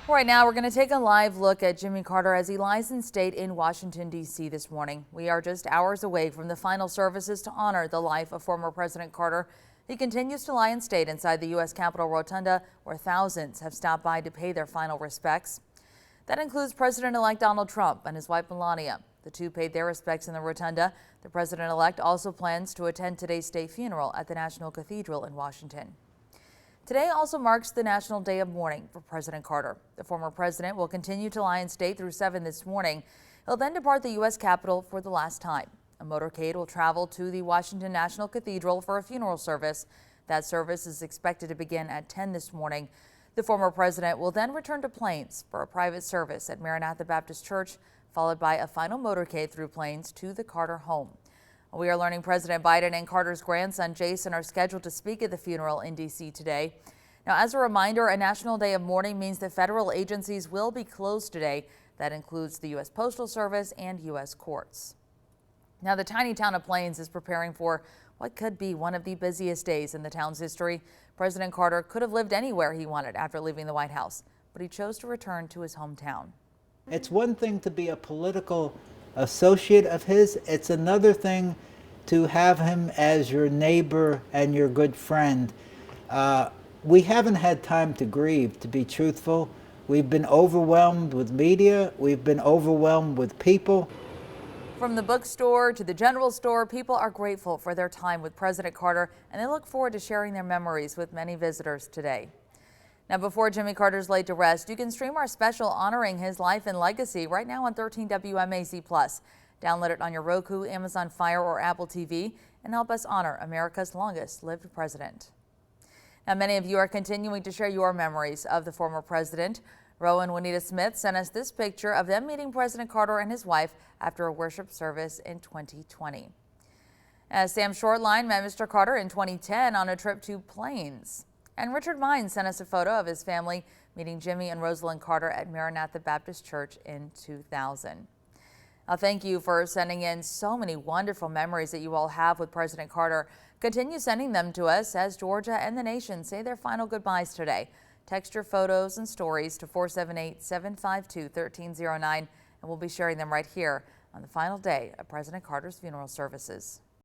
Right now, we're going to take a live look at Jimmy Carter as he lies in state in Washington, D.C. this morning. We are just hours away from the final services to honor the life of former President Carter. He continues to lie in state inside the U.S. Capitol Rotunda, where thousands have stopped by to pay their final respects. That includes President-elect Donald Trump and his wife Melania. The two paid their respects in the Rotunda. The president-elect also plans to attend today's state funeral at the National Cathedral in Washington. Today also marks the National Day of Mourning for President Carter. The former president will continue to lie in state through 7 this morning. He'll then depart the U.S. Capitol for the last time. A motorcade will travel to the Washington National Cathedral for a funeral service. That service is expected to begin at 10 this morning. The former president will then return to Plains for a private service at Maranatha Baptist Church, followed by a final motorcade through Plains to the Carter home. We are learning President Biden and Carter's grandson Jason are scheduled to speak at the funeral in D.C. today. Now, as a reminder, a National Day of Mourning means that federal agencies will be closed today. That includes the U.S. Postal Service and U.S. courts. Now, the tiny town of Plains is preparing for what could be one of the busiest days in the town's history. President Carter could have lived anywhere he wanted after leaving the White House, but he chose to return to his hometown. It's one thing to be a political associate of his. It's another thing to have him as your neighbor and your good friend. We haven't had time to grieve, to be truthful. We've been overwhelmed with media. We've been overwhelmed with people. From the bookstore to the general store, people are grateful for their time with President Carter, and they look forward to sharing their memories with many visitors today. Now, before Jimmy Carter's laid to rest, you can stream our special honoring his life and legacy right now on 13 WMAZ+. Download it on your Roku, Amazon Fire, or Apple TV and help us honor America's longest-lived president. Now, many of you are continuing to share your memories of the former president. Rowan Juanita Smith sent us this picture of them meeting President Carter and his wife after a worship service in 2020. Sam Shortline met Mr. Carter in 2010 on a trip to Plains. And Richard Mines sent us a photo of his family meeting Jimmy and Rosalind Carter at Maranatha Baptist Church in 2000. Now, thank you for sending in so many wonderful memories that you all have with President Carter. Continue sending them to us as Georgia and the nation say their final goodbyes today. Text your photos and stories to 478-752-1309, and we'll be sharing them right here on the final day of President Carter's funeral services.